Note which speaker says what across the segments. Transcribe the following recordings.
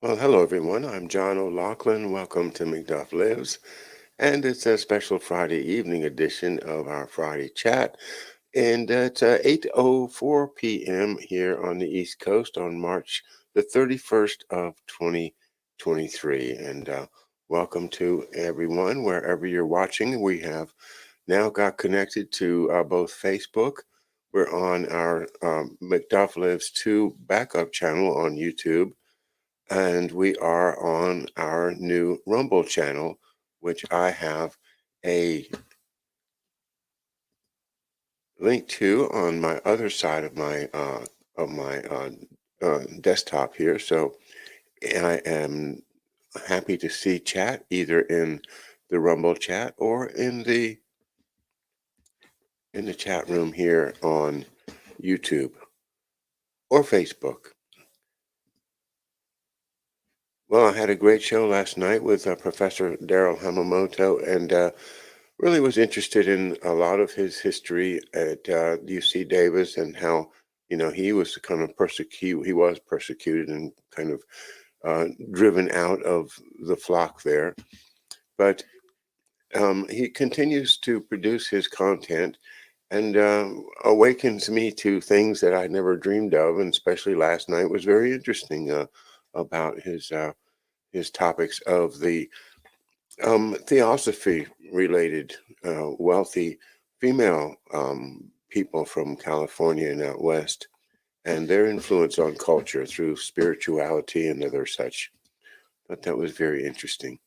Speaker 1: Well, hello everyone. I'm John O'Loughlin. Welcome to McDuff Lives, and it's a special Friday evening edition of our Friday chat. And it's 8:04 p.m. here on the East Coast on March the 31st of 2023. And welcome to everyone wherever you're watching. We have now got connected to both Facebook. We're on our McDuff Lives 2 backup channel on YouTube, and we are on our new Rumble channel, which I have a link to on my other side of my desktop here. So I am happy to see chat either in the Rumble chat or in the chat room here on YouTube or Facebook. Well, I had a great show last night with Professor Daryl Hamamoto, and really was interested in a lot of his history at UC Davis and how he was kind of he was persecuted and kind of driven out of the flock there, but he continues to produce his content and awakens me to things that I never dreamed of, and especially last night was very interesting about his topics of the theosophy related wealthy female people from California and out west, and their influence on culture through spirituality and other such. But that was very interesting.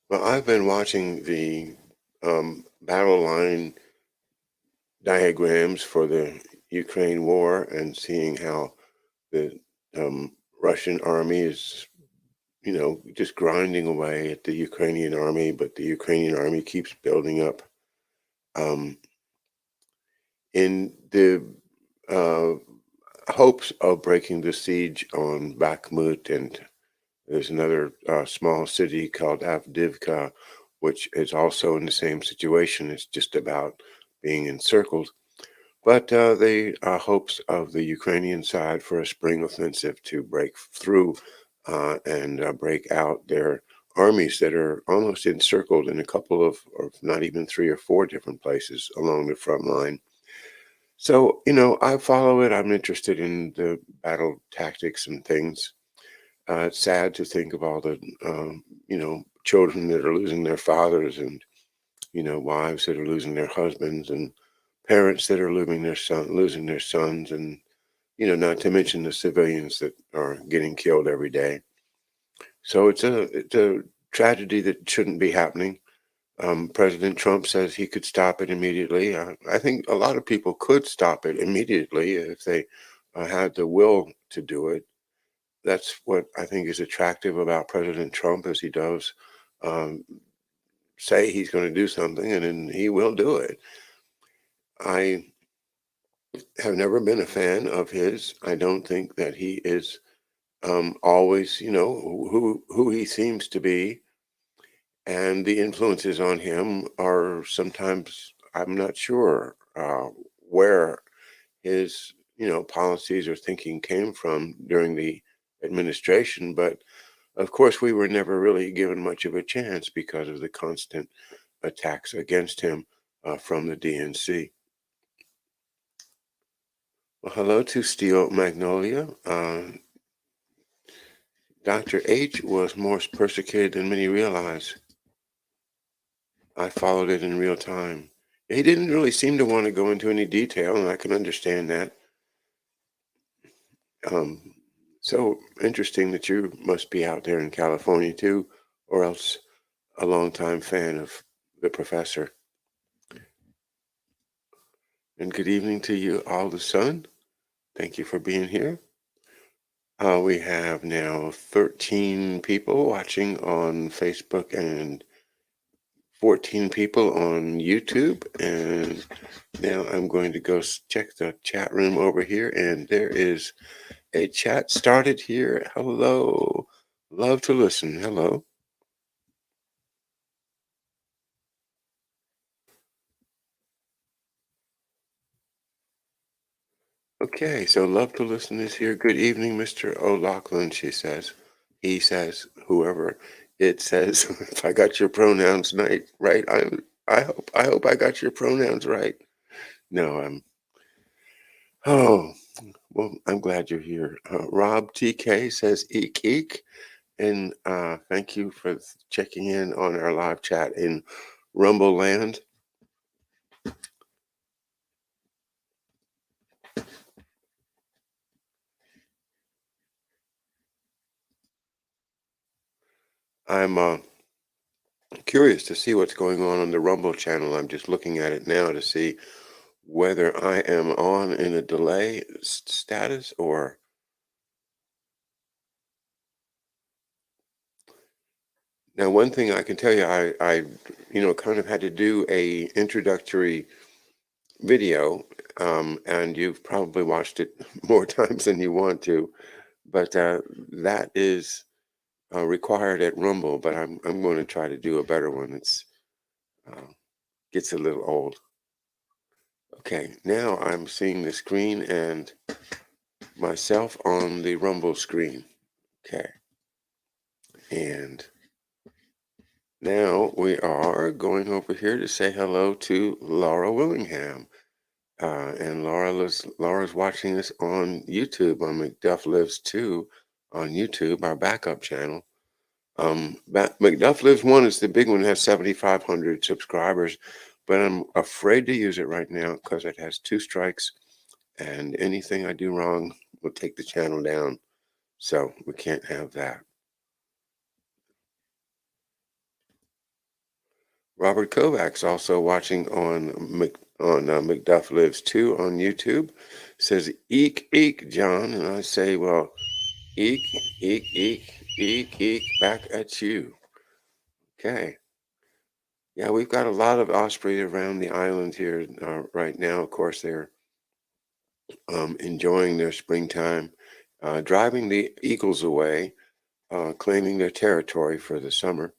Speaker 1: Well, I've been watching the battle line diagrams for the Ukraine war and seeing how the Russian army is just grinding away at the Ukrainian army, but the Ukrainian army keeps building up. In the uh, hopes of breaking the siege on Bakhmut, and there's another small city called Avdivka, which is also in the same situation. It's just about being encircled. But the hopes of the Ukrainian side for a spring offensive to break through and break out their armies that are almost encircled in a couple of, or not even three or four different places along the front line. So, I follow it. I'm interested in the battle tactics and things. It's sad to think of all the, children that are losing their fathers, and, wives that are losing their husbands, and parents that are losing their sons, and, not to mention the civilians that are getting killed every day. So it's a tragedy that shouldn't be happening. President Trump says he could stop it immediately. I think a lot of people could stop it immediately if they had the will to do it. That's what I think is attractive about President Trump, is he does um, say he's going to do something, and then he will do it. I have never been a fan of his. I don't think that he is always, who he seems to be, and the influences on him are sometimes, I'm not sure where his policies or thinking came from during the administration, but of course we were never really given much of a chance because of the constant attacks against him from the DNC. Well, hello to Steel Magnolia. Dr. H was more persecuted than many realize. I followed it in real time. He didn't really seem to want to go into any detail, and I can understand that. Um, so interesting that you must be out there in California too, or else a longtime fan of the professor. And good evening to you, all the sun. Thank you for being here. We have now 13 people watching on Facebook and 14 people on YouTube. And now I'm going to go check the chat room over here, and there is a chat started here. Hello. Love to listen. Hello. Okay, so love to listen is here. Good evening, Mr. O'Loughlin, she says. He says, whoever it says, if I got your pronouns right, I hope I got your pronouns right. No, oh, well, I'm glad you're here. Rob TK says eek eek, and thank you for checking in on our live chat in Rumble Land. I'm curious to see what's going on the Rumble channel. I'm just looking at it now to see whether I am on in a delay status or now. One thing I can tell you, I kind of had to do a introductory video, and you've probably watched it more times than you want to, but that is required at Rumble. But I'm going to try to do a better one. It's gets a little old. Okay, now I'm seeing the screen and myself on the Rumble screen. Okay, and now we are going over here to say hello to Laura Willingham. And Laura's watching us on YouTube on McDuff Lives 2 on YouTube, our backup channel. McDuff Lives 1 is the big one, it has 7,500 subscribers, but I'm afraid to use it right now because it has 2 strikes, and anything I do wrong will take the channel down. So we can't have that. Robert Kovacs also watching on McDuff Lives 2 on YouTube. Says, eek, eek, John. And I say, well, eek, eek, eek, eek, eek, back at you. Okay. Yeah, we've got a lot of osprey around the island here right now. Of course, they're enjoying their springtime, driving the eagles away, claiming their territory for the summer.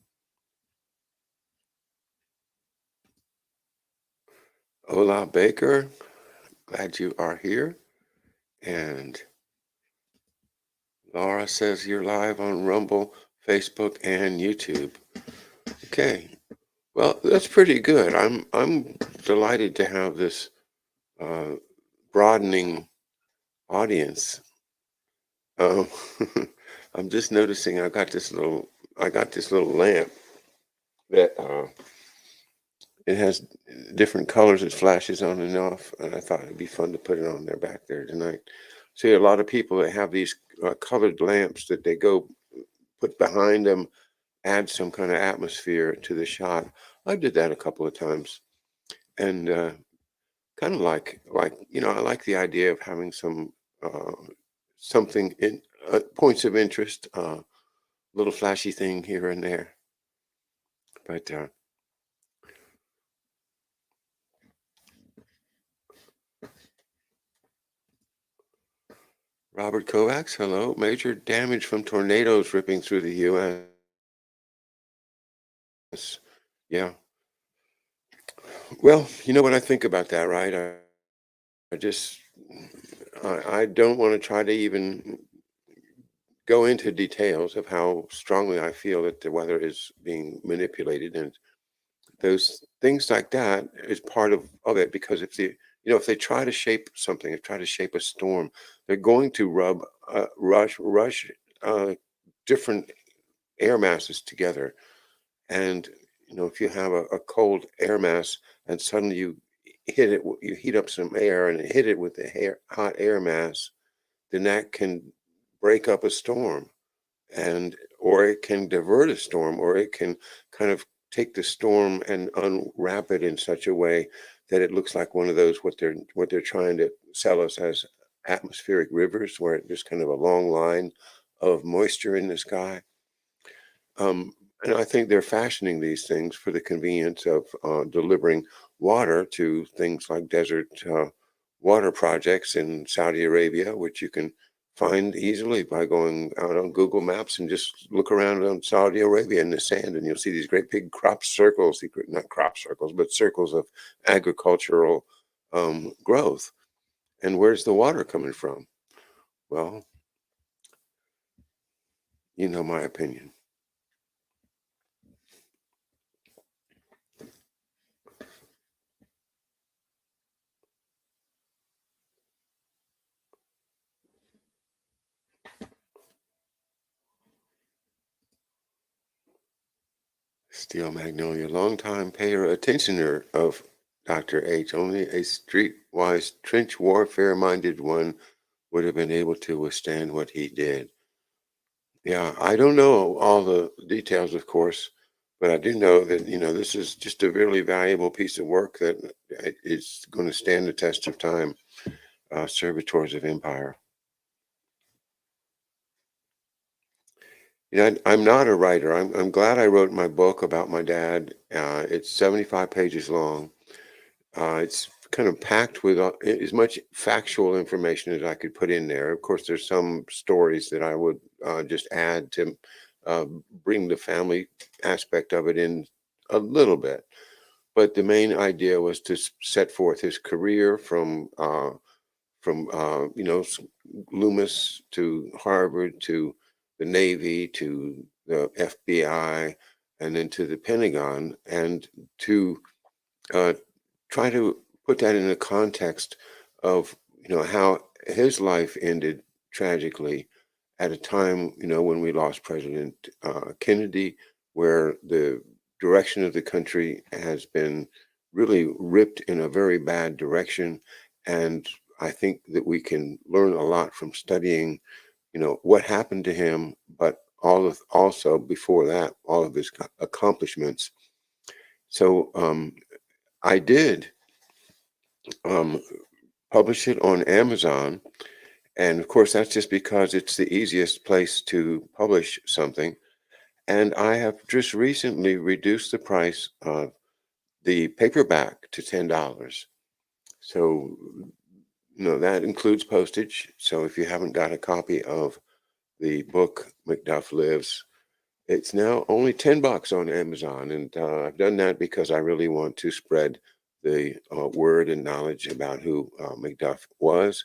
Speaker 1: Ola Baker, glad you are here. And Laura says you're live on Rumble, Facebook, and YouTube. Okay, well, that's pretty good. I'm delighted to have this broadening audience. Um, I'm just noticing I got this little lamp that it has different colors. It flashes on and off, and I thought it'd be fun to put it on there back there tonight. See a lot of people that have these colored lamps that they go put behind them, add some kind of atmosphere to the shot. I did that a couple of times, and kind of I like the idea of having some something in points of interest, little flashy thing here and there. But Robert Kovacs, hello. Major damage from tornadoes ripping through the U.S. Yeah. Well, you know what I think about that, right? I just, I don't want to try to even go into details of how strongly I feel that the weather is being manipulated, and those things like that is part of it. Because if they try to shape something, if try to shape a storm, they're going to rush different air masses together. And if you have a cold air mass and suddenly you heat up some air and hit it with the hot air mass, then that can break up a storm, and or it can divert a storm, or it can kind of take the storm and unwrap it in such a way that it looks like one of those what they're trying to sell us as atmospheric rivers, where it's just kind of a long line of moisture in the sky. And I think they're fashioning these things for the convenience of delivering water to things like desert water projects in Saudi Arabia, which you can find easily by going out on Google Maps and just look around on Saudi Arabia in the sand, and you'll see these great big not crop circles, but circles of agricultural growth. And where's the water coming from? Well, you know my opinion. Steel Magnolia, longtime payer attentioner of Dr. H. Only a streetwise trench warfare minded one would have been able to withstand what he did. Yeah, I don't know all the details, of course, but I do know that, this is just a really valuable piece of work that is going to stand the test of time, Servitors of Empire. I'm not a writer. I'm glad I wrote my book about my dad. It's 75 pages long. It's kind of packed with as much factual information as I could put in there. Of course, there's some stories that I would just add to uh, bring the family aspect of it in a little bit. But the main idea was to set forth his career from Loomis to Harvard to the Navy to the FBI and then to the Pentagon, and to uh, try to put that in the context of how his life ended tragically at a time when we lost President Kennedy, where the direction of the country has been really ripped in a very bad direction. And I think that we can learn a lot from studying what happened to him, but also before that, all of his accomplishments. So I did um, publish it on Amazon. And of course, that's just because it's the easiest place to publish something. And I have just recently reduced the price of the paperback to $10. So, that includes postage. So if you haven't got a copy of the book, McDuff Lives, it's now only $10 on Amazon. And I've done that because I really want to spread the word and knowledge about who McDuff was,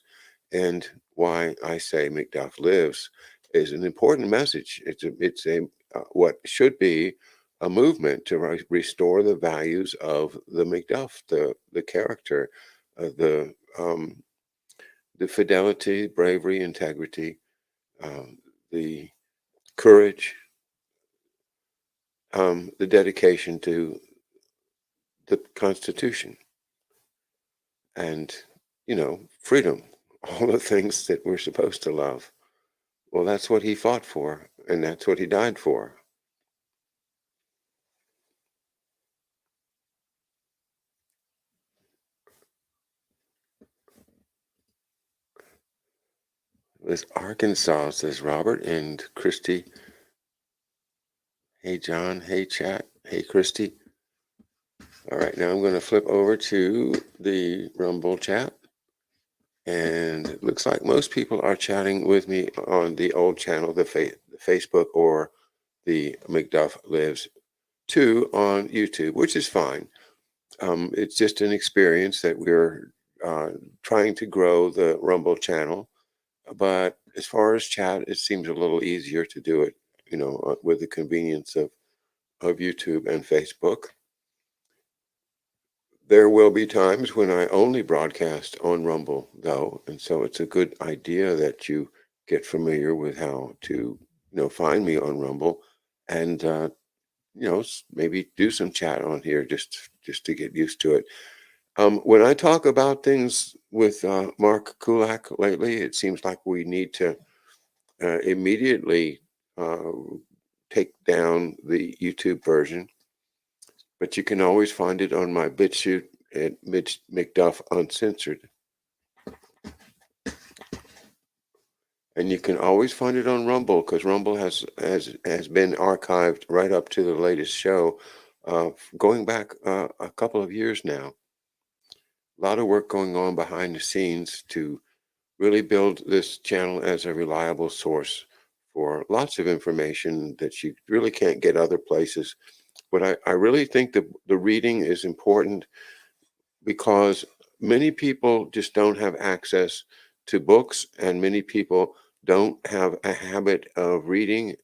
Speaker 1: and why I say McDuff lives is an important message. It's a what should be a movement to restore the values of the McDuff, the character, the fidelity, bravery, integrity, um, the courage, the dedication to the Constitution, and freedom, all the things that we're supposed to love. Well, that's what he fought for, and that's what he died for. This Arkansas, says Robert and Christy. Hey, John. Hey, chat. Hey, Christy. All right, now I'm going to flip over to the Rumble chat. And it looks like most people are chatting with me on the old channel, the Facebook, or the McDuff Lives 2 on YouTube, which is fine. It's just an experience that we're trying to grow the Rumble channel. But as far as chat, it seems a little easier to do it, with the convenience of YouTube and Facebook. There will be times when I only broadcast on Rumble, though, and so it's a good idea that you get familiar with how to, find me on Rumble, and maybe do some chat on here just to get used to it. When I talk about things with Mark Kulak lately, it seems like we need to immediately uh, take down the YouTube version, but you can always find it on my BitChute at Mitch McDuff Uncensored. And you can always find it on Rumble, because Rumble has been archived right up to the latest show, going back a couple of years now. A lot of work going on behind the scenes to really build this channel as a reliable source for lots of information that you really can't get other places. But I really think that the reading is important, because many people just don't have access to books, and many people don't have a habit of reading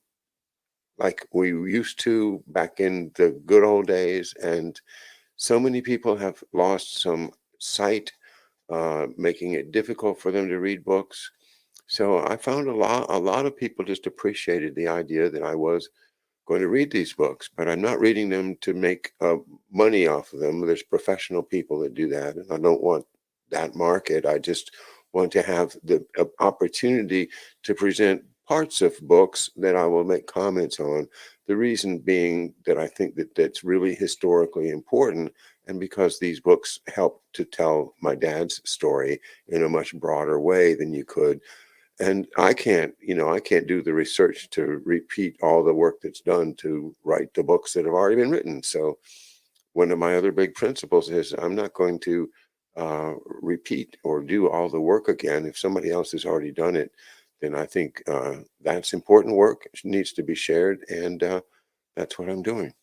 Speaker 1: like we used to back in the good old days. And so many people have lost some sight, making it difficult for them to read books. So I found a lot of people just appreciated the idea that I was going to read these books, but I'm not reading them to make money off of them. There's professional people that do that, and I don't want that market. I just want to have the opportunity to present parts of books that I will make comments on. The reason being that I think that that's really historically important, and because these books help to tell my dad's story in a much broader way than you could. And I can't do the research to repeat all the work that's done to write the books that have already been written. So one of my other big principles is I'm not going to repeat or do all the work again. If somebody else has already done it, then I think that's important work. It needs to be shared, and that's what I'm doing.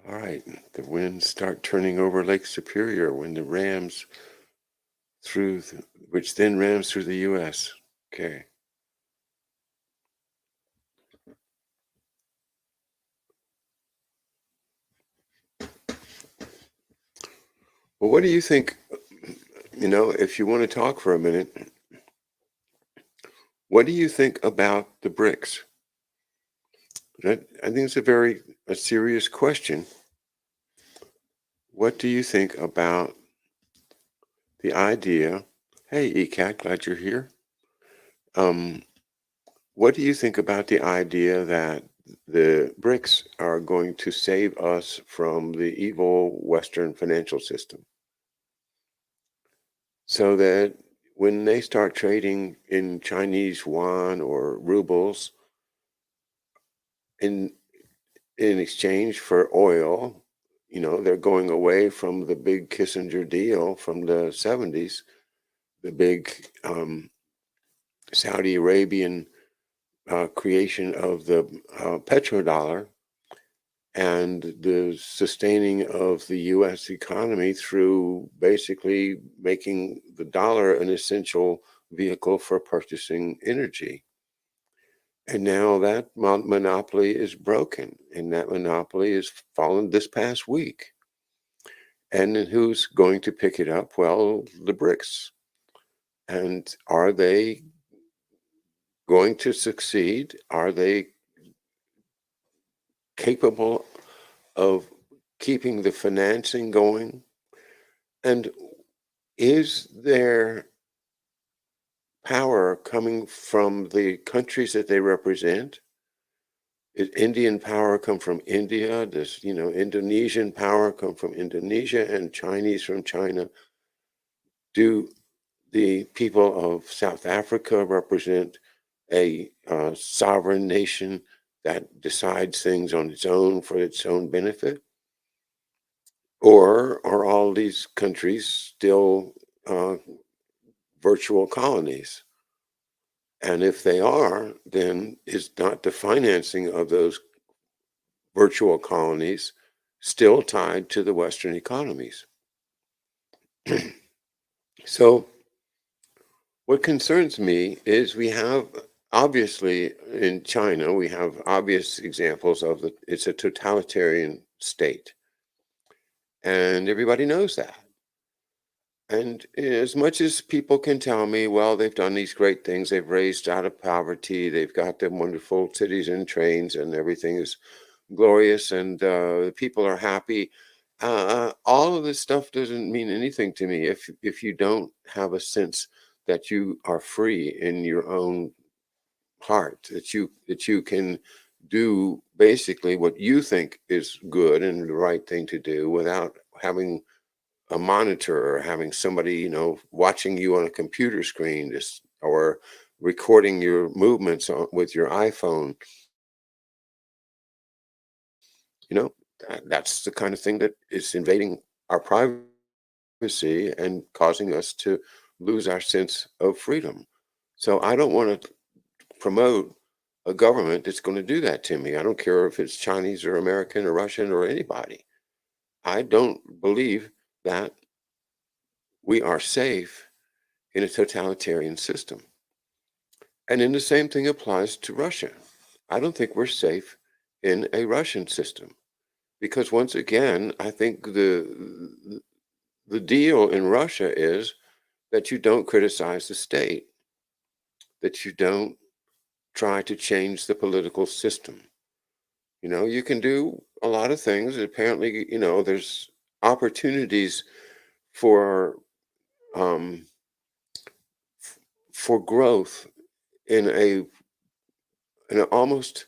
Speaker 1: All right, the winds start turning over Lake Superior when the rams which then rams through the U.S. Okay. Well, what do you think? If you want to talk for a minute, what do you think about the BRICS? I think it's a serious question. What do you think about the idea? Hey, ECAT, glad you're here. Um, what do you think about the idea that the BRICS are going to save us from the evil Western financial system? So that when they start trading in Chinese yuan or rubles in in exchange for oil, they're going away from the big Kissinger deal from the 70s, the big Saudi Arabian creation of the petrodollar, and the sustaining of the U.S. economy through basically making the dollar an essential vehicle for purchasing energy. And now that monopoly is broken, and that monopoly has fallen this past week. And then who's going to pick it up? Well, the BRICS. And are they going to succeed? Are they capable of keeping the financing going? And is their power coming from the countries that they represent? Does Indian power come from India? Does, Indonesian power come from Indonesia and Chinese from China? Do the people of South Africa represent a sovereign nation that decides things on its own for its own benefit? Or are all these countries still uh, virtual colonies? And if they are, then is not the financing of those virtual colonies still tied to the Western economies? So, what concerns me is we have obviously in China, we have obvious examples of it's a totalitarian state. And everybody knows that. And as much as people can tell me, well, they've done these great things, they've raised out of poverty, they've got them wonderful cities and trains, and everything is glorious, and the people are happy. All of this stuff doesn't mean anything to me if you don't have a sense that you are free in your own heart, that you can do basically what you think is good and the right thing to do without having a monitor or having somebody, watching you on a computer screen, just or recording your movements with your iPhone. You know, that's the kind of thing that is invading our privacy and causing us to lose our sense of freedom. So I don't want to promote a government that's going to do that to me. I don't care if it's Chinese or American or Russian or anybody. I don't believe that we are safe in a totalitarian system. And then the same thing applies to Russia. I don't think we're safe in a Russian system because once again, I think the deal in Russia is that you don't criticize the state, that you don't try to change the political system. You can do a lot of things. Apparently, there's opportunities for um, for growth in in an almost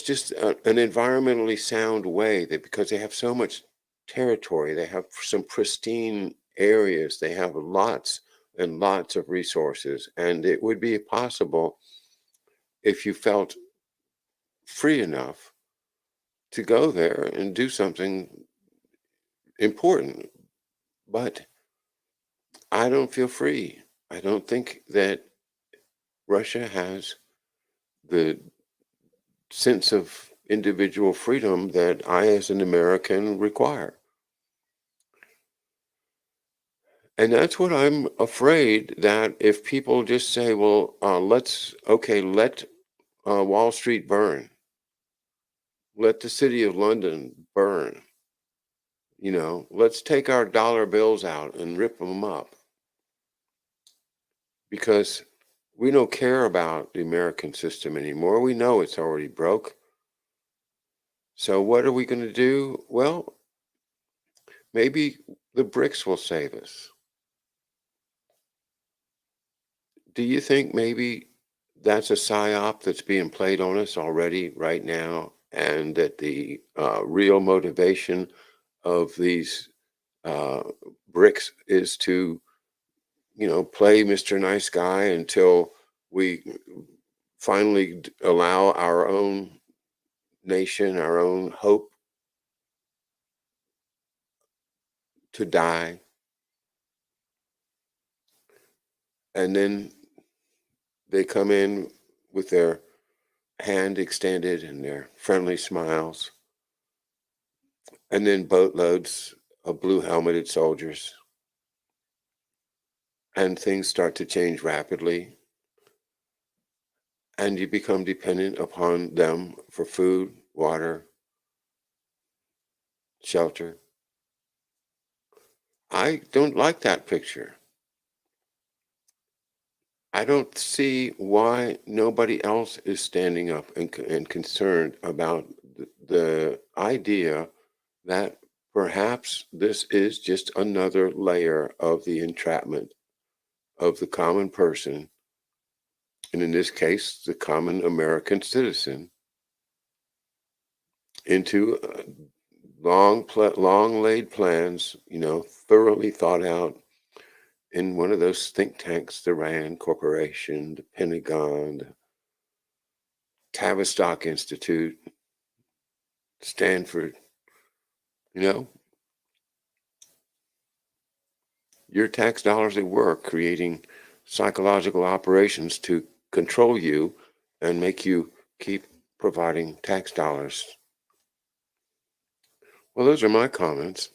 Speaker 1: just an environmentally sound way. That because they have so much territory, they have some pristine areas, they have lots and lots of resources, and it would be possible if you felt free enough to go there and do something important. But I don't feel free. I don't think that Russia has the sense of individual freedom that I, as an American, require. And that's what I'm afraid that if people just say, well, let Wall Street burn, let the city of London burn, let's take our dollar bills out and rip them up because we don't care about the American system anymore. We know it's already broke. So what are we going to do? Well, maybe the BRICS will save us. Do you think maybe that's a psyop that's being played on us already right now, and that the real motivation of these uh, BRICS is to, play Mr. Nice Guy until we finally allow our own nation, our own hope to die, and then they come in with their hand extended and their friendly smiles, and then boatloads of blue helmeted soldiers, and things start to change rapidly, and you become dependent upon them for food, water, shelter. I don't like that picture. I don't see why nobody else is standing up and concerned about the idea that perhaps this is just another layer of the entrapment of the common person, and in this case, the common American citizen, into long laid plans, thoroughly thought out in one of those think tanks, the Rand Corporation, the Pentagon, the Tavistock Institute, Stanford. You know, your tax dollars at work creating psychological operations to control you and make you keep providing tax dollars. Well, those are my comments.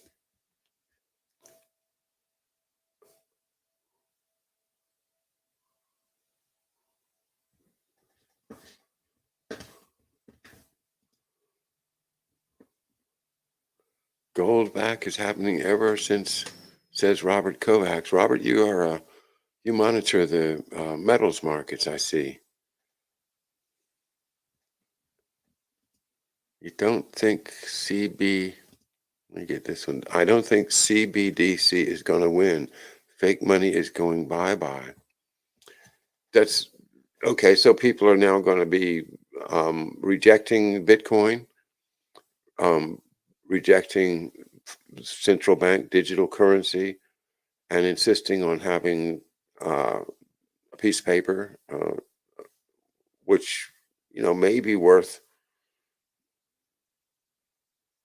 Speaker 1: Gold back is happening ever since, says Robert Kovacs. Robert, you monitor the metals markets, I see. You don't think let me get this one. I don't think CBDC is going to win. Fake money is going bye-bye. That's okay. So people are now going to be rejecting Bitcoin, um, rejecting central bank digital currency, and insisting on having a piece of paper, which may be worth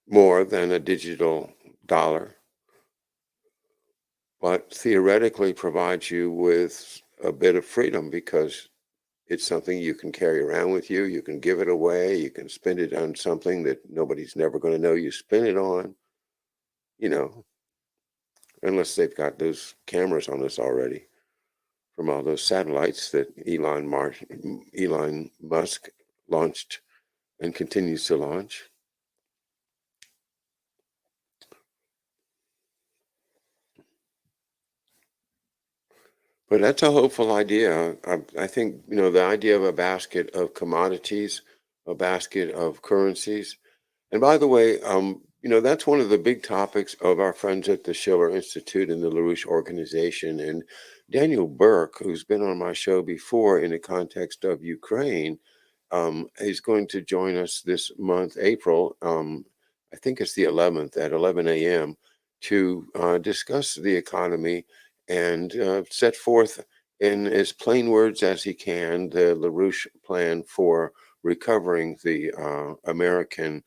Speaker 1: more than a digital dollar, but theoretically provides you with a bit of freedom because it's something you can carry around with you. You can give it away. You can spend it on something that nobody's never going to know you spent it on, you know, unless they've got those cameras on us already from all those satellites that Elon Musk launched and continues to launch. But that's a hopeful idea. I think, the idea of a basket of commodities, a basket of currencies. And by the way, that's one of the big topics of our friends at the Schiller Institute and the LaRouche organization. And Daniel Burke, who's been on my show before in the context of Ukraine, is going to join us this month, April. I think it's the 11th at 11 a.m. to discuss the economy and set forth in as plain words as he can the LaRouche plan for recovering the American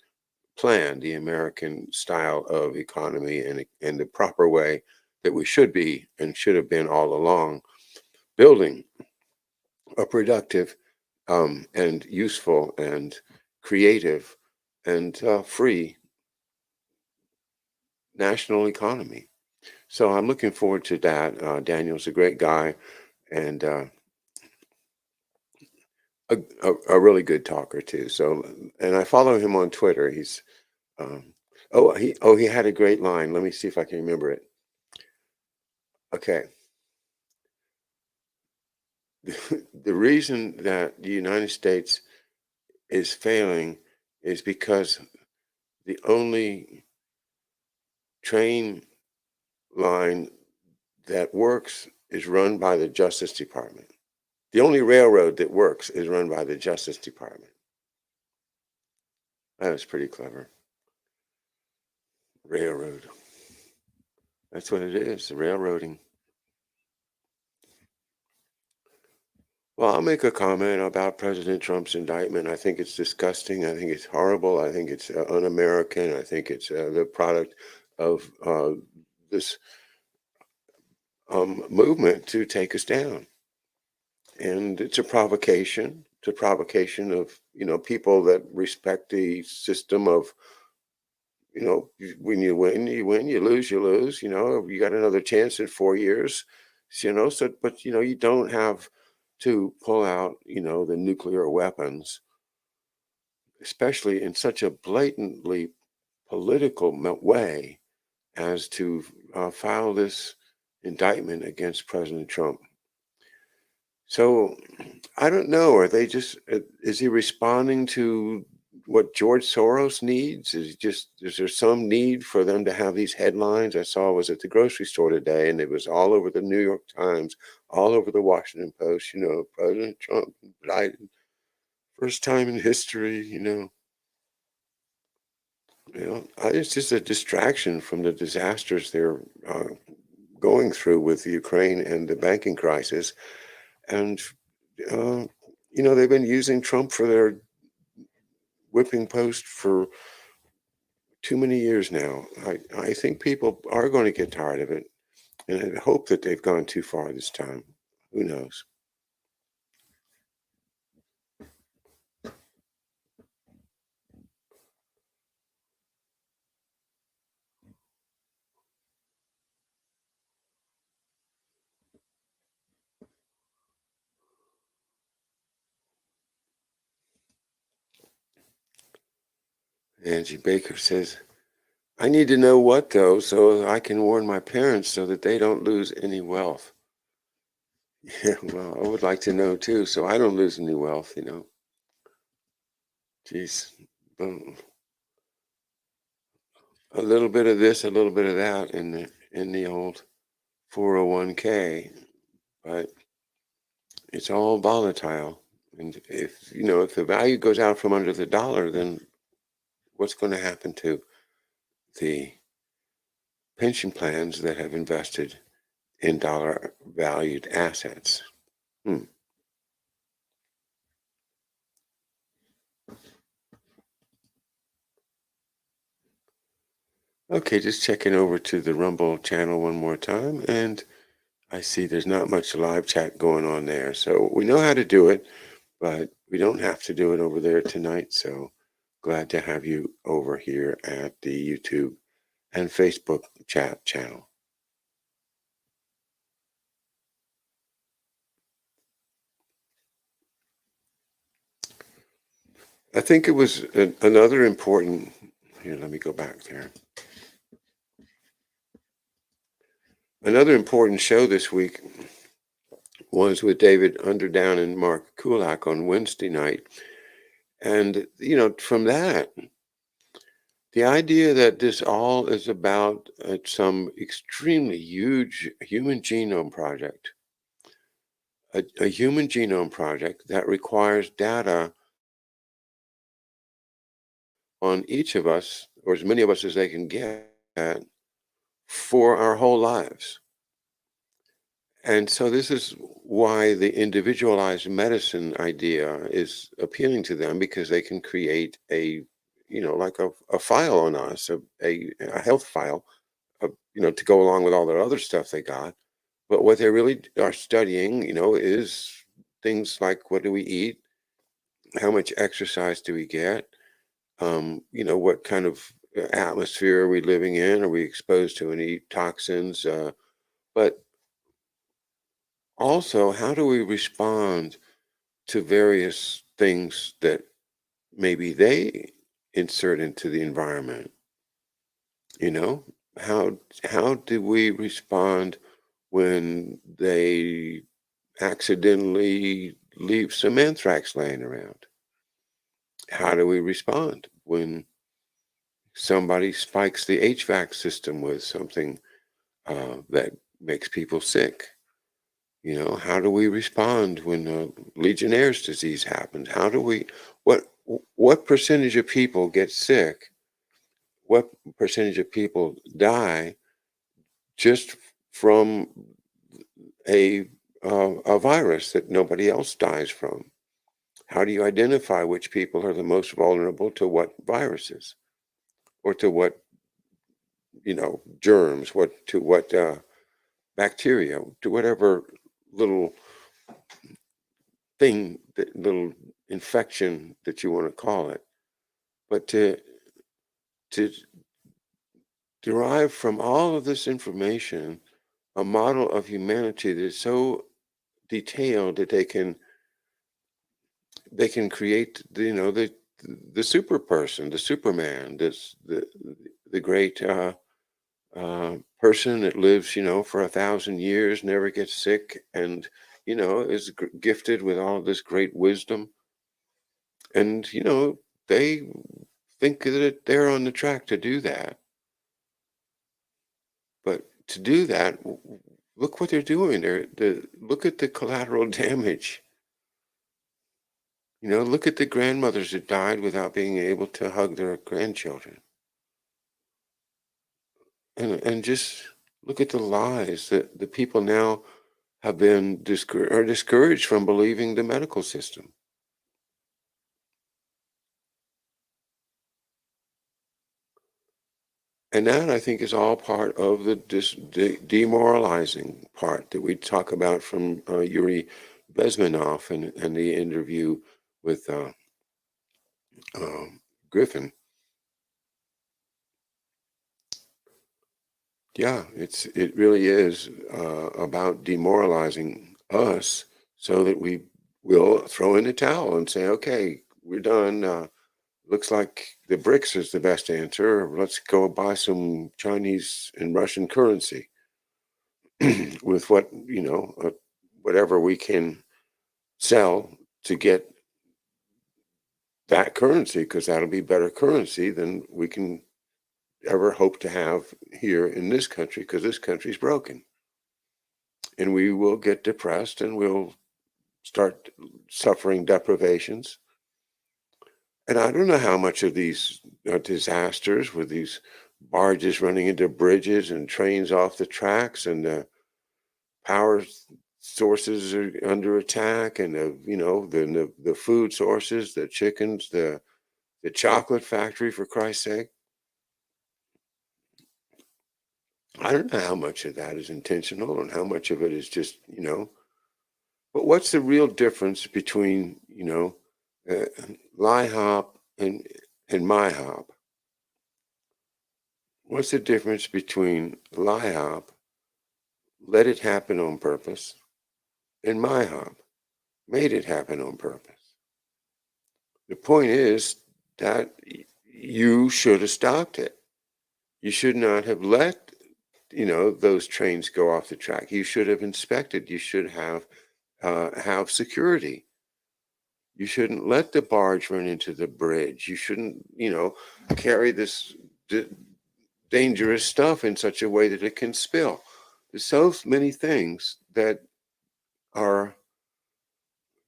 Speaker 1: plan, the American style of economy and the proper way that we should be and should have been all along, building a productive and useful and creative and free national economy. So I'm looking forward to that. Daniel's a great guy and a really good talker too. So, and I follow him on Twitter. He's he had a great line. Let me see if I can remember it. Okay. The reason that the United States is failing is because the only train line that works is run by the Justice Department. The only railroad that works is run by the Justice Department. That was pretty clever. Railroad. That's what it is, the railroading. Well, I'll make a comment about President Trump's indictment. I think it's disgusting. I think it's horrible. I think it's un-American. I think it's the product of this movement to take us down. And it's a provocation. It's a provocation of, people that respect the system of, when you win, you win, you lose, you lose, you got another chance in 4 years, so, but, you don't have to pull out, the nuclear weapons, especially in such a blatantly political way as to file this indictment against President Trump. So I don't know. Are they just, is he responding to what George Soros needs? Is there some need for them to have these headlines? I saw I was at the grocery store today and it was all over the New York Times, all over the Washington Post, President Trump, Biden, first time in history, it's just a distraction from the disasters they're going through with Ukraine and the banking crisis. And, they've been using Trump for their whipping post for too many years now. I think people are going to get tired of it. And I hope that they've gone too far this time. Who knows? Angie Baker says, I need to know what, though, so I can warn my parents so that they don't lose any wealth. Yeah, well, I would like to know, too, so I don't lose any wealth, Geez. Well, a little bit of this, a little bit of that in the old 401k, but it's all volatile. And if the value goes out from under the dollar, then what's going to happen to the pension plans that have invested in dollar valued assets? Hmm. Okay, just checking over to the Rumble channel one more time, and I see there's not much live chat going on there. So we know how to do it, but we don't have to do it over there tonight. So glad to have you over here at the YouTube and Facebook chat channel. I think it was another important, here, let me go back there. Another important show this week was with David Underdown and Mark Kulak on Wednesday night. And, from that, the idea that this all is about some extremely huge human genome project, a human genome project that requires data on each of us, or as many of us as they can get, for our whole lives. And so this is why the individualized medicine idea is appealing to them, because they can create like a file on us, a health file, to go along with all their other stuff they got. But what they really are studying, is things like, what do we eat? How much exercise do we get? What kind of atmosphere are we living in? Are we exposed to any toxins? But also, how do we respond to various things that maybe they insert into the environment? You know, how do we respond when they accidentally leave some anthrax laying around? How do we respond when somebody spikes the HVAC system with something that makes people sick? How do we respond when Legionnaire's disease happens? How do we, what percentage of people get sick? What percentage of people die just from a virus that nobody else dies from? How do you identify which people are the most vulnerable to what viruses, or to what, germs, what bacteria, to whatever little thing, that little infection that you want to call it? But to derive from all of this information a model of humanity that is so detailed that they can create the super person, the Superman, the great person that lives, for 1,000 years, never gets sick, and is gifted with all this great wisdom. And they think that they're on the track to do that. But to do that, look what they're doing. Look at the collateral damage. Look at the grandmothers that died without being able to hug their grandchildren. And just look at the lies that the people now have been discouraged from believing the medical system. And that, I think, is all part of the demoralizing part that we talk about from Yuri Bezmenov and the interview with Griffin. Yeah, it really is about demoralizing us so that we will throw in the towel and say, okay, we're done. Looks like the BRICS is the best answer. Let's go buy some Chinese and Russian currency with whatever we can sell to get that currency, because that'll be better currency than we can ever hope to have here in this country, because this country's broken. And we will get depressed, and we'll start suffering deprivations. And I don't know how much of these disasters with these barges running into bridges and trains off the tracks, and the power sources are under attack, and the food sources, the chickens, the chocolate factory, for Christ's sake. I don't know how much of that is intentional and how much of it is just, but what's the real difference between, uh, lie hop and my hop? What's the difference between lie hop, let it happen on purpose, and my hop, made it happen on purpose? The point is that you should have stopped it. You should not have let, those trains go off the track. You should have inspected. You should have security. You shouldn't let the barge run into the bridge. You shouldn't, carry this dangerous stuff in such a way that it can spill. There's so many things that are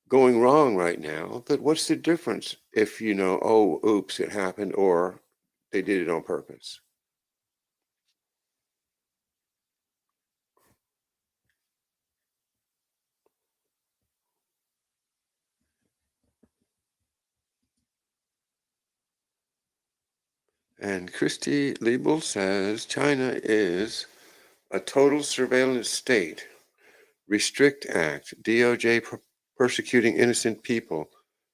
Speaker 1: going wrong right now. But what's the difference if oh, oops, it happened, or they did it on purpose? And Christy Liebel says China is a total surveillance state. Restrict Act, DOJ persecuting innocent people.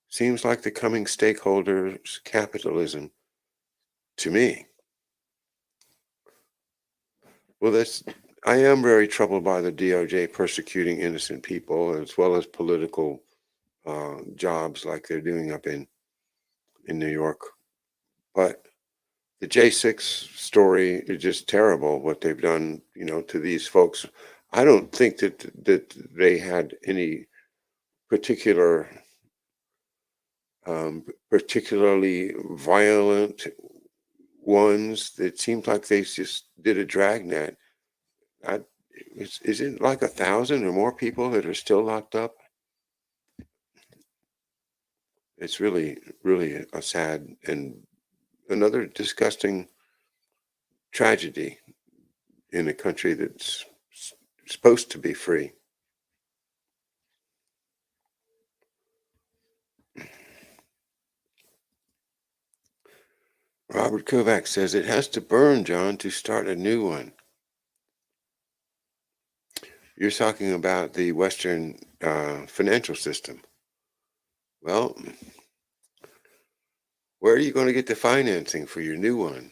Speaker 1: Seems like the coming stakeholders' capitalism to me. Well, I am very troubled by the DOJ persecuting innocent people as well as political jobs like they're doing up in New York. But the J6 story is just terrible what they've done, to these folks. I don't think that they had any particular particularly violent ones. It seems like they just did a dragnet. I, is it like 1,000 or more people that are still locked up? It's really, really a sad and another disgusting tragedy in a country that's supposed to be free. Robert Kovac says it has to burn, John, to start a new one. You're talking about the Western financial system. Well, where are you going to get the financing for your new one?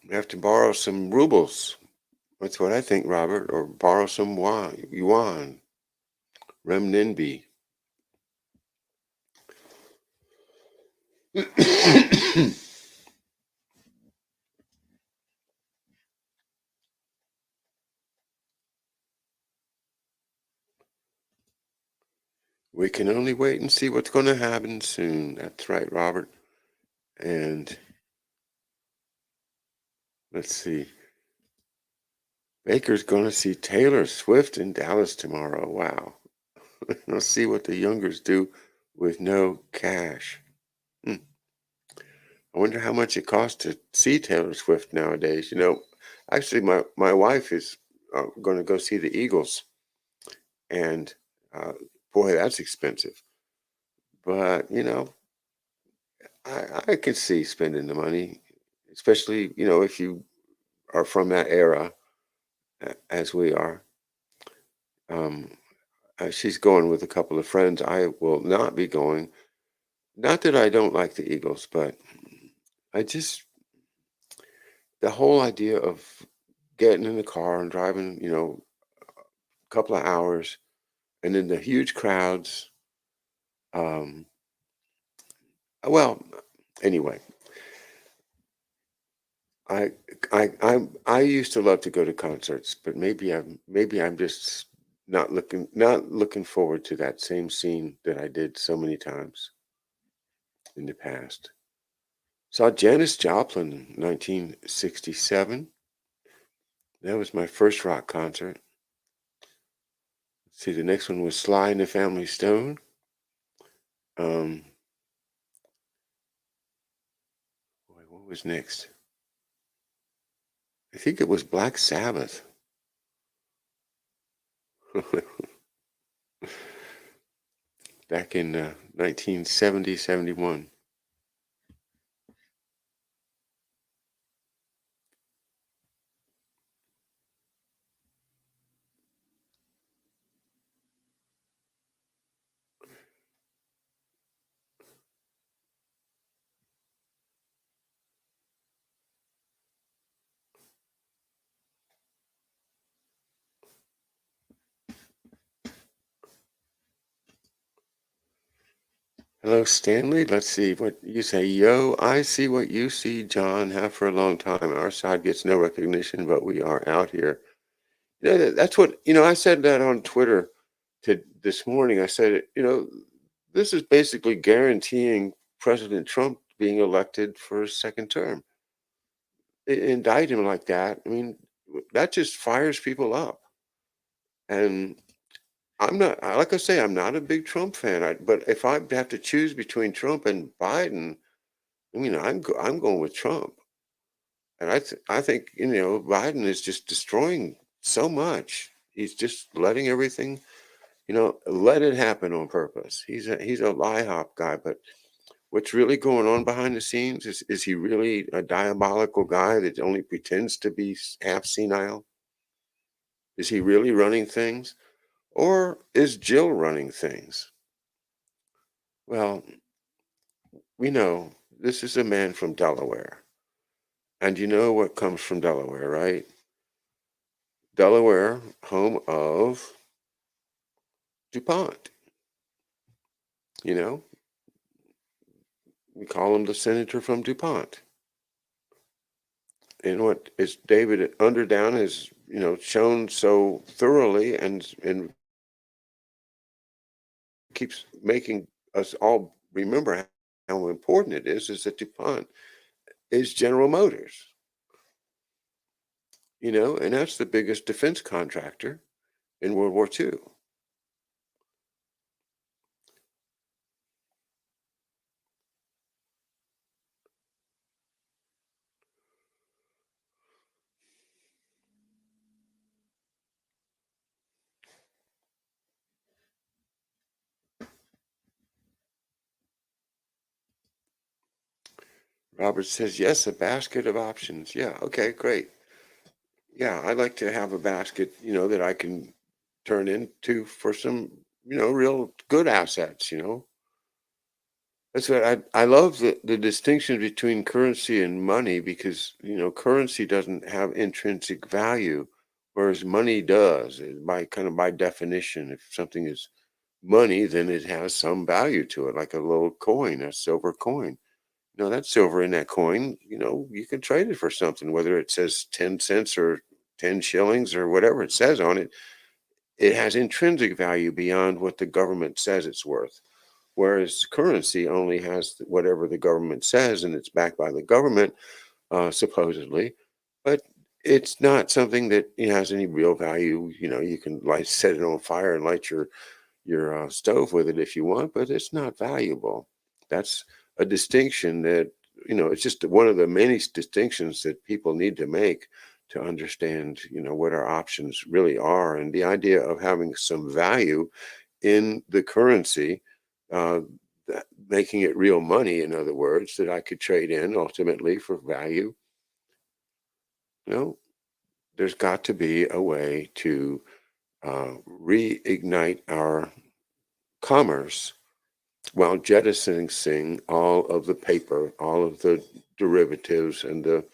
Speaker 1: You have to borrow some rubles. That's what I think, Robert, or borrow some yuan, renminbi. We can only wait and see what's going to happen soon. That's right, Robert. And let's see. Baker's going to see Taylor Swift in Dallas tomorrow. Wow. Let's see what the youngers do with no cash. Hmm. I wonder how much it costs to see Taylor Swift nowadays. Actually, my wife is going to go see the Eagles, and uh, boy, that's expensive. But I can see spending the money, especially if you are from that era, as we are. Um, she's going with a couple of friends. I will not be going. Not that I don't like the Eagles, but I just the whole idea of getting in the car and driving, a couple of hours, and then the huge crowds. Um, well, anyway, I I used to love to go to concerts, but maybe I'm just not looking forward to that same scene that I did so many times in the past. Saw Janis Joplin in 1967. That was my first rock concert. See, the next one was Sly and the Family Stone. Um, boy, what was next? I think it was Black Sabbath. Back in 1970, 71. Hello, Stanley. Let's see what you say. Yo, I see what you see, John. Have for a long time. Our side gets no recognition, but we are out here. That's what, I said that on Twitter this morning. I said, this is basically guaranteeing President Trump being elected for a second term. Indict him like that. I mean, that just fires people up. And I'm not, like I say, I'm not a big Trump fan. But if I have to choose between Trump and Biden, I'm going with Trump. And I think, Biden is just destroying so much. He's just letting everything, let it happen on purpose. He's a lie hop guy, but what's really going on behind the scenes is he really a diabolical guy that only pretends to be half senile? Is he really running things? Or is Jill running things? Well, we know this is a man from Delaware. And you know what comes from Delaware, right? Delaware, home of DuPont. You know, we call him the senator from DuPont. And what is David Underdown has, shown so thoroughly and keeps making us all remember how important it is that DuPont is General Motors, and that's the biggest defense contractor in World War II. Robert says, yes, a basket of options. Yeah, okay, great. Yeah, I'd like to have a basket, that I can turn into for some, real good assets. That's what I love the distinction between currency and money because, currency doesn't have intrinsic value, whereas money does. By definition. If something is money, then it has some value to it, like a little coin, a silver coin. That silver in that coin, you can trade it for something, whether it says 10 cents or 10 shillings or whatever it says on it. It has intrinsic value beyond what the government says it's worth. Whereas currency only has whatever the government says, and it's backed by the government, supposedly. But it's not something that has any real value. You can set it on fire and light your stove with it if you want, but it's not valuable. That's a distinction that, it's just one of the many distinctions that people need to make to understand, what our options really are. And the idea of having some value in the currency, uh, making it real money, in other words, that I could trade in ultimately for value. You know, there's got to be a way to reignite our commerce while jettisoning all of the paper, all of the derivatives, and the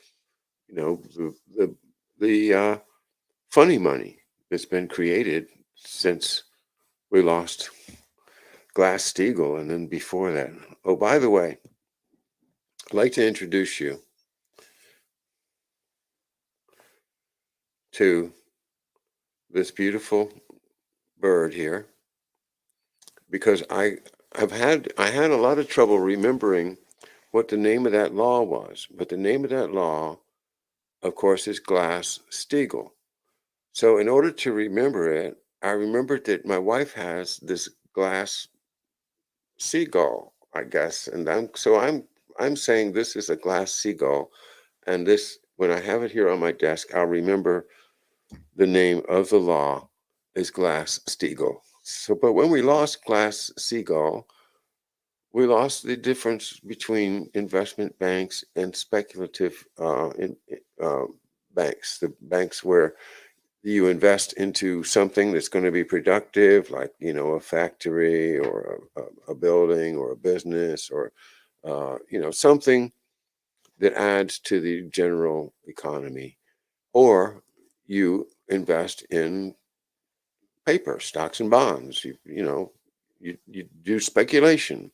Speaker 1: funny money that's been created since we lost Glass-Steagall, and then before that. Oh, by the way, I'd like to introduce you to this beautiful bird here because I had a lot of trouble remembering what the name of that law was, but the name of that law, of course, is Glass-Steagall. So in order to remember it, I remembered that my wife has this glass seagull, I guess, and I'm saying this is a glass seagull, and this when I have it here on my desk, I'll remember the name of the law is Glass-Steagall. So, but when we lost Glass-Steagall, we lost the difference between investment banks and speculative banks, the banks where you invest into something that's going to be productive, like a factory or a building or a business or something that adds to the general economy, or you invest in paper, stocks and bonds. You do speculation.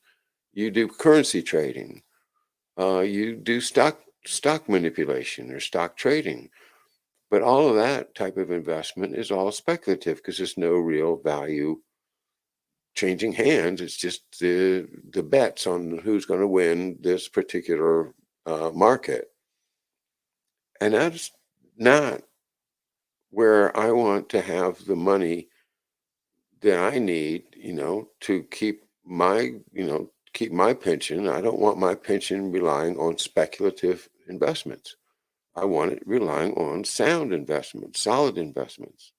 Speaker 1: You do currency trading. You do stock manipulation or stock trading. But all of that type of investment is all speculative because there's no real value changing hands. It's just the bets on who's going to win this particular market. And that's not where I want to have the money that I need, to keep my pension. I don't want my pension relying on speculative investments. I want it relying on sound investments, solid investments.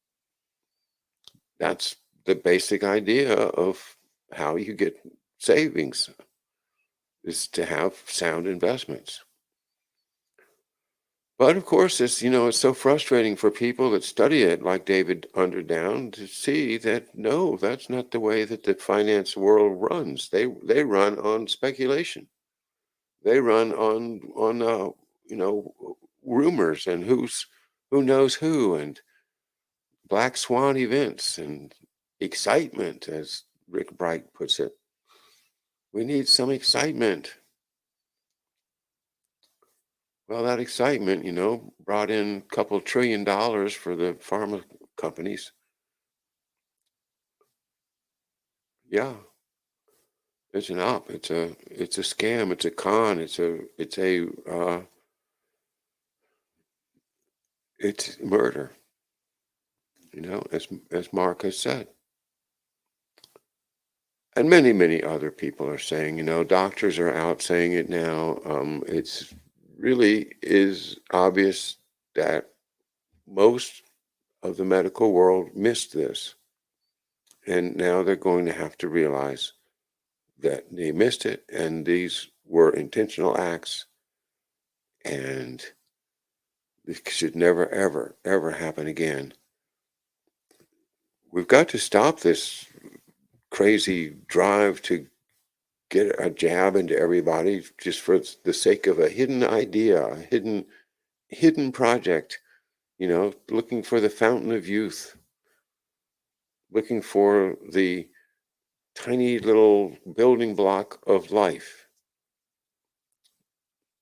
Speaker 1: That's the basic idea of how you get savings, is to have sound investments. But of course, it's so frustrating for people that study it, like David Underdown, to see that no, that's not the way that the finance world runs. They run on speculation. They run on rumors and who knows who, and black swan events and excitement, as Rick Bright puts it. We need some excitement. Well, that excitement, brought in a couple $1 trillion for the pharma companies. Yeah, it's an op. It's a scam. It's a con. It's murder. As Mark has said, and many many other people are saying. Doctors are out saying it now. It's really is obvious that most of the medical world missed this, and now they're going to have to realize that they missed it, and these were intentional acts, and this should never, ever, ever happen again. We've got to stop this crazy drive to get a jab into everybody just for the sake of a hidden idea, a hidden project, looking for the fountain of youth, looking for the tiny little building block of life,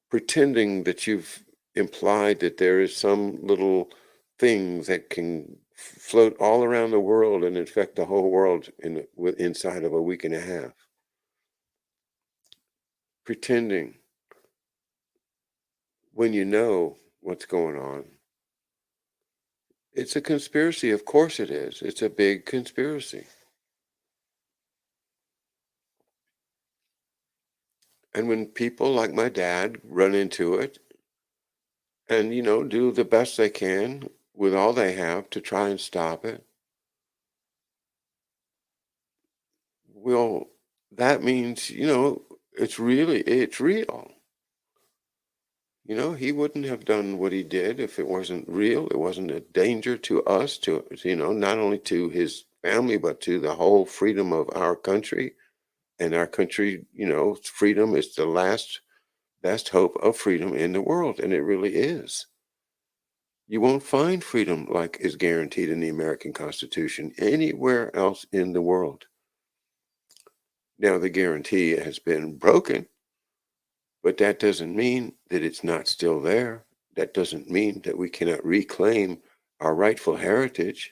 Speaker 1: pretending that you've implied that there is some little thing that can float all around the world and infect the whole world inside of a week and a half. Pretending when you know what's going on. It's a conspiracy. Of course it is. It's a big conspiracy. And when people like my dad run into it and, do the best they can with all they have to try and stop it, well, that means, it's real. He wouldn't have done what he did if it wasn't real. It wasn't a danger to us, not only to his family, but to the whole freedom of our country. And our country, freedom is the last best hope of freedom in the world. And it really is. You won't find freedom like is guaranteed in the American Constitution anywhere else in the world. Now, the guarantee has been broken, but that doesn't mean that it's not still there. That doesn't mean that we cannot reclaim our rightful heritage.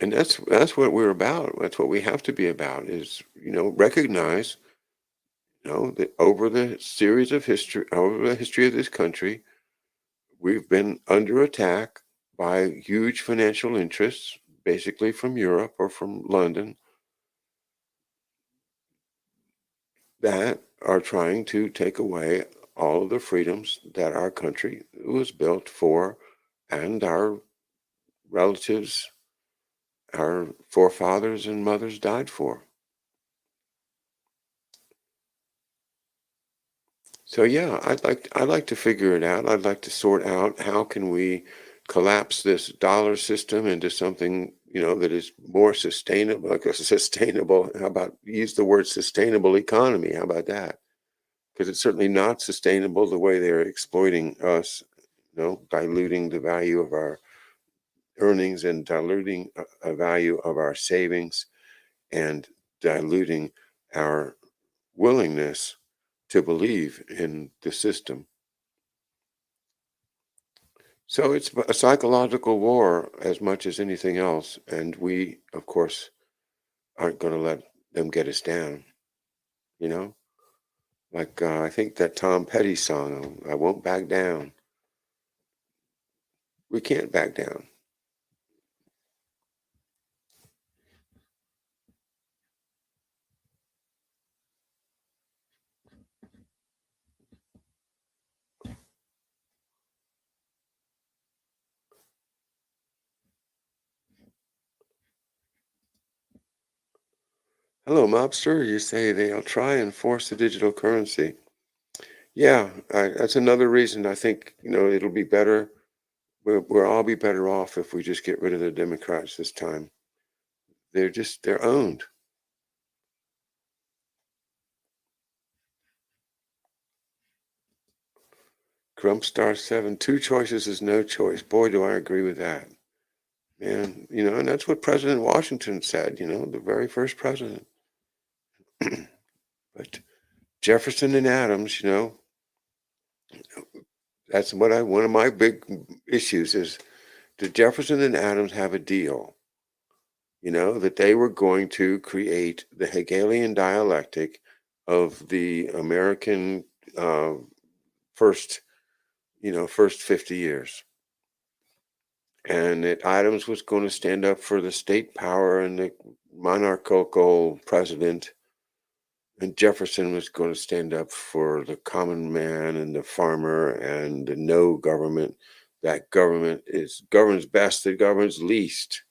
Speaker 1: And that's what we're about. That's what we have to be about, is, recognize, that over the history of this country, we've been under attack by huge financial interests, basically from Europe or from London, that are trying to take away all of the freedoms that our country was built for, and our relatives, our forefathers and mothers died for. So yeah, I'd like to figure it out. I'd like to sort out how can we collapse this dollar system into something, that is more sustainable, like a sustainable, how about use the word sustainable economy? How about that? Because it's certainly not sustainable the way they're exploiting us, diluting the value of our earnings and diluting a value of our savings and diluting our willingness to believe in the system. So it's a psychological war as much as anything else, and we, of course, aren't going to let them get us down, you know? Like, I think that Tom Petty song, I won't back down. We can't back down. Hello, mobster. You say they'll try and force the digital currency. Yeah, that's another reason I think, it'll be better. We'll all be better off if we just get rid of the Democrats this time. They're owned. Grump star 7, two choices is no choice. Boy, do I agree with that. Man, and that's what President Washington said, the very first president. But Jefferson and Adams, that's one of my big issues is, did Jefferson and Adams have a deal? That they were going to create the Hegelian dialectic of the American uh, first, first 50 years. And that Adams was going to stand up for the state power and the monarchical president, and Jefferson was going to stand up for the common man and the farmer and the no government. That government governs best, that governs least.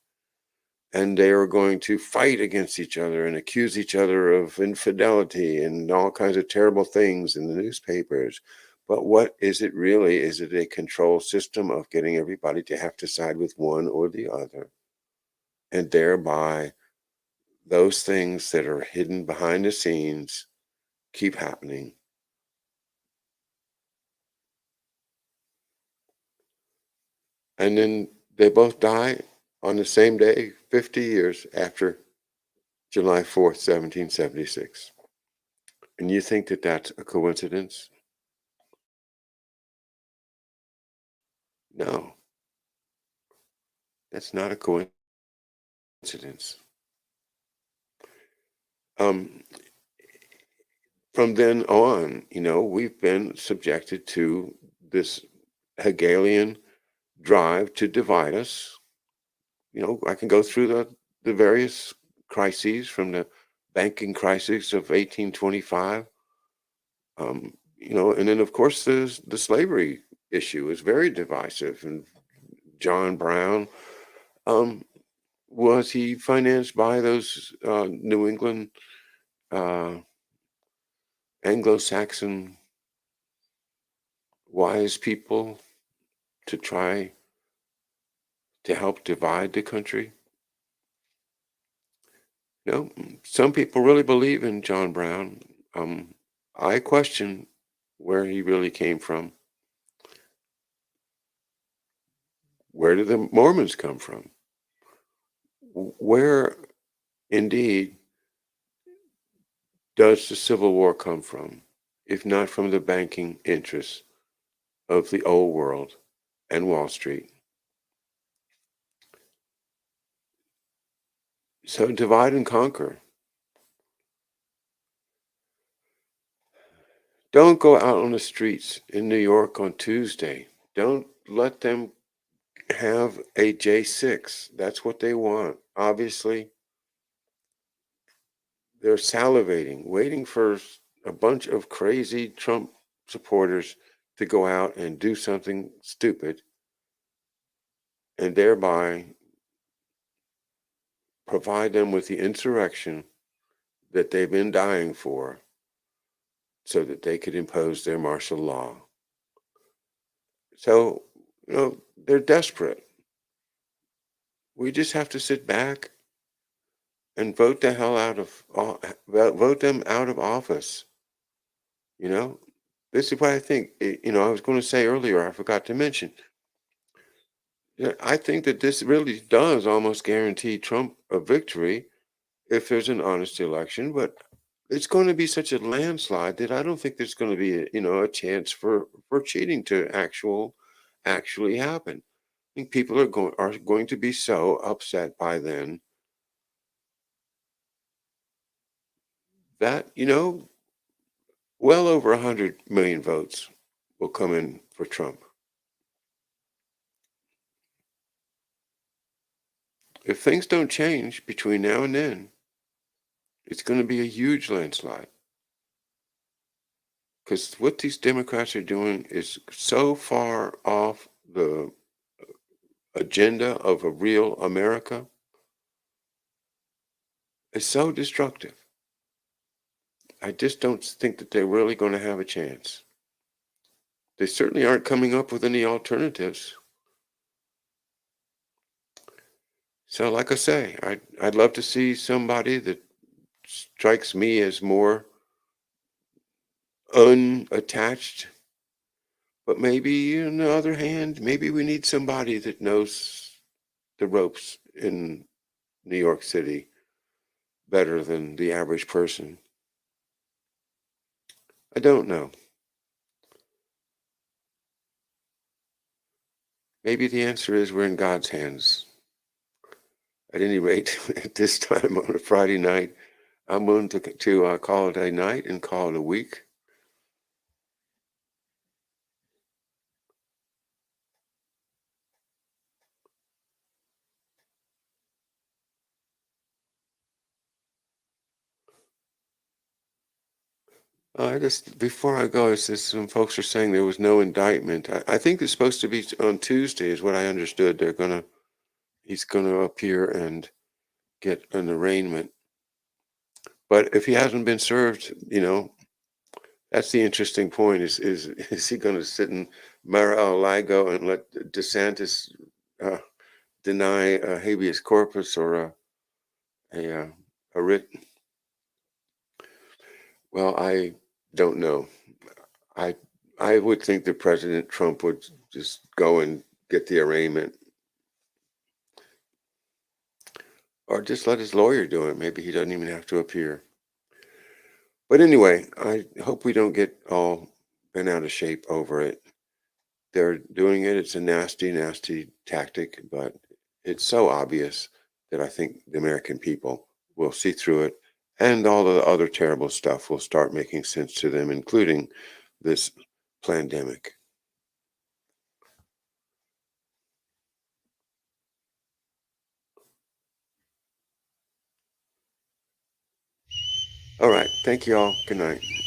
Speaker 1: And they were going to fight against each other and accuse each other of infidelity and all kinds of terrible things in the newspapers. But what is it really? Is it a control system of getting everybody to have to side with one or the other? And thereby, those things that are hidden behind the scenes keep happening. And then they both die on the same day, 50 years after July 4th, 1776. And you think that that's a coincidence? No, that's not a coincidence. Um, from then on, we've been subjected to this Hegelian drive to divide us. I can go through the various crises from the banking crisis of 1825. And then of course the slavery issue is very divisive. And John Brown, um, was he financed by those New England uh, Anglo-Saxon wise people to try to help divide the country? Some people really believe in John Brown. I question where he really came from. Where did the Mormons come from? Where, indeed, does the Civil War come from, if not from the banking interests of the old world and Wall Street? So divide and conquer. Don't go out on the streets in New York on Tuesday. Don't let them have a J6. That's what they want. Obviously, they're salivating, waiting for a bunch of crazy Trump supporters to go out and do something stupid and thereby provide them with the insurrection that they've been dying for so that they could impose their martial law. So, they're desperate. We just have to sit back and vote the hell out of vote them out of office. You know, this is what I think. I was going to say earlier, I forgot to mention. Yeah, I think that this really does almost guarantee Trump a victory if there's an honest election, but it's going to be such a landslide that I don't think there's going to be a chance for cheating to actually happen. I think people are going to be so upset by then that well over 100 million votes will come in for Trump. If things don't change between now and then, it's going to be a huge landslide. Because what these Democrats are doing is so far off the agenda of a real America. It's so destructive. I just don't think that they're really going to have a chance. They certainly aren't coming up with any alternatives. So, like I say, I'd love to see somebody that strikes me as more unattached. But maybe, on the other hand, maybe we need somebody that knows the ropes in New York City better than the average person. I don't know. Maybe the answer is we're in God's hands. At any rate, at this time on a Friday night, I'm willing to call it a night and call it a week. I just before I go, it's just some folks are saying there was no indictment. I think it's supposed to be on Tuesday, is what I understood. He's gonna appear and get an arraignment. But if he hasn't been served, that's the interesting point. Is he going to sit in Mar-a-Lago and let DeSantis uh, deny a habeas corpus or a writ? Well, I don't know. I I would think that President Trump would just go and get the arraignment, or just let his lawyer do it. Maybe he doesn't even have to appear. But anyway, I hope we don't get all bent out of shape over it. They're doing it. It's a nasty, nasty tactic, but it's so obvious that I think the American people will see through it, and all the other terrible stuff will start making sense to them, including this pandemic. All right. Thank you all. Good night.